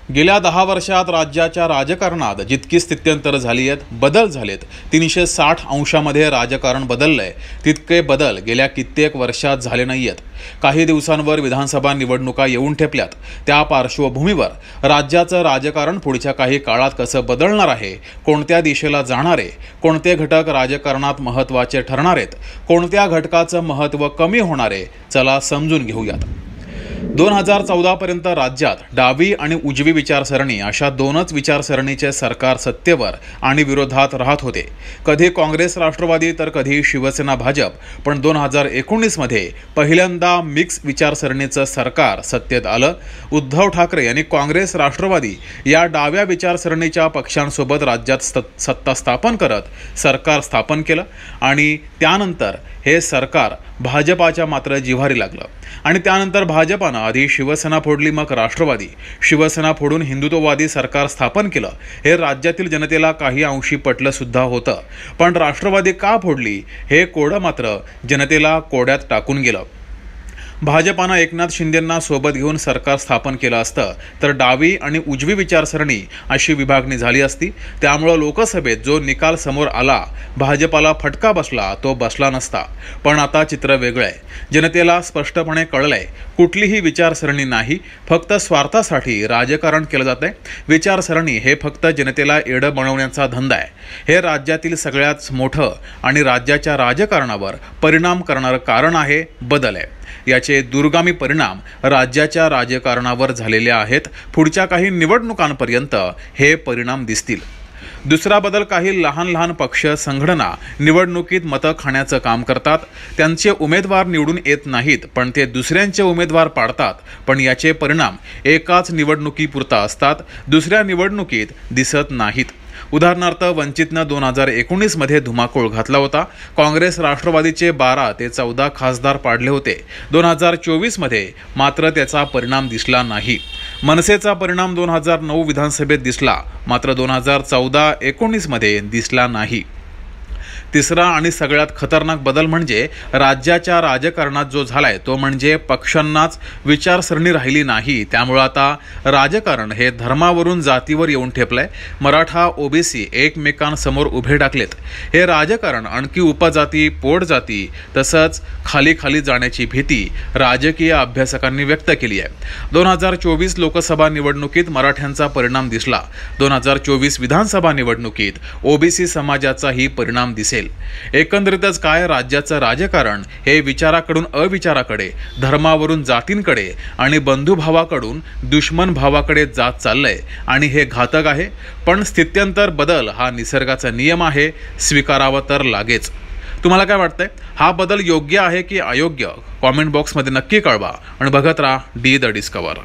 गेल्या 10 वर्षात राज्याच्या राजकारणात जितकी स्थित्यंतर झाली आहेत, बदल झालेत, 360 अंशामध्ये राजकारण बदललंय, तितके बदल गेल्या कित्येक वर्षात झाले नाहीयेत। काही दिवसांवर विधानसभा निवडणुका येऊन ठेपल्यात। त्या पार्श्वभूमीवर राज्याचं राजकारण पुढच्या काही काळात कसं बदलणार आहे, कोणत्या दिशेला जाणार आहे, कोणते घटक राजकारणात महत्त्वाचे ठरणार आहेत, कोणत्या घटकाचं महत्त्व कमी होणार आहे, चला समजून घेऊयात। 2014 पर्यंत राज्यात डावी आणि उजवी विचारसरणी अशा दोनच विचारसरणीचे सरकार सत्तेवर आणि विरोधात राहत होते। कधी काँग्रेस राष्ट्रवादी तर कधी शिवसेना भाजप, पण 2019 मध्ये पहिल्यांदा मिक्स विचारसरणीचं सरकार सत्तेत आलं। उद्धव ठाकरे यांनी काँग्रेस राष्ट्रवादी या डाव्या विचारसरणीच्या पक्षांसोबत राज्यात सत्ता स्थापन करत सरकार स्थापन केलं आणि त्यानंतर हे सरकार भाजपाच्या मात्र जिव्हारी लागलं आणि त्यानंतर भाजपानं आधी शिवसेना फोडली, मग राष्ट्रवादी, शिवसेना फोडून हिंदुत्ववादी सरकार स्थापन केलं। हे राज्यातील जनतेला काही अंशी पटलं सुद्धा होतं, पण राष्ट्रवादी का फोडली हे कोडं मात्र जनतेला कोड्यात टाकून गेलं। भाजपानं एकनाथ शिंदेंना सोबत घेऊन सरकार स्थापन केलं असतं तर डावी आणि उजवी विचारसरणी अशी विभागणी झाली असती। त्यामुळे लोकसभेत जो निकाल समोर आला, भाजपाला फटका बसला, तो बसला नसता। पण आता चित्र वेगळं आहे। जनतेला स्पष्टपणे कळलंय, कुठलीही विचारसरणी नाही, फक्त स्वार्थासाठी राजकारण केलं जातंय। विचारसरणी हे फक्त जनतेला येडं बनवण्याचा धंदा आहे। हे राज्यातील सगळ्यात मोठं आणि राज्याच्या राजकारणावर परिणाम करणारं कारण आहे, बदल आहे। याचे दूरगामी परिणाम राज्याच्या राजकारणावर झालेले आहेत। पुढच्या काही निवडणुकांपर्यंत हे परिणाम दिसतील। दुसरा बदल, काही लहान लहान पक्ष संघटना निवडणुकीत मतं खाण्याचं काम करतात। त्यांचे उमेदवार निवडून येत नाहीत, पण ते दुसऱ्यांचे उमेदवार पाडतात, पण याचे परिणाम एकाच निवडणुकीपुरता असतात, दुसऱ्या निवडणुकीत दिसत नाहीत। उदाहरणार्थ, वंचितनं 2019 मध्ये धुमाकूळ घातला होता। काँग्रेस राष्ट्रवादीचे 12 ते 14 खासदार पाडले होते। 2024 मध्ये मात्र त्याचा परिणाम दिसला नाही। मनसेचा परिणाम 2009 विधानसभेत दिसला, मात्र 2014-19 मध्ये दिसला नाही। तिसरा आणि सगळ्यात खतरनाक बदल म्हणजे राज्याच्या राजकारणात जो झालाय तो म्हणजे पक्षांनाच विचारसरणी राहिली नाही। त्यामुळे आता राजकारण हे धर्मावरून जातीवर येऊन ठेपलंय। मराठा, ओबीसी एकमेकांसमोर उभे टाकलेत। हे राजकारण आणखी उपजाती, पोटजाती तसंच खाली खाली जाण्याची भीती राजकीय अभ्यासकांनी व्यक्त केली आहे। 2024 लोकसभा निवडणुकीत मराठ्यांचा परिणाम दिसला। 2024 विधानसभा निवडणुकीत ओबीसी समाजाचाही परिणाम दिसेल। एकंदरीतच काय, राज्याचं राजकारण हे विचाराकडून अविचाराकडे, धर्मावरून जातींकडे आणि बंधुभावाकडून दुश्मन भावाकडे जात चाललंय आणि हे घातक आहे। पण स्थित्यंतर बदल हा निसर्गाचा नियम आहे, स्वीकारावा तर लागेच। तुम्हाला काय वाटतंय, हा बदल योग्य आहे की अयोग्य? कॉमेंट बॉक्समध्ये नक्की कळवा आणि बघत राहा डी द डिस्कवर।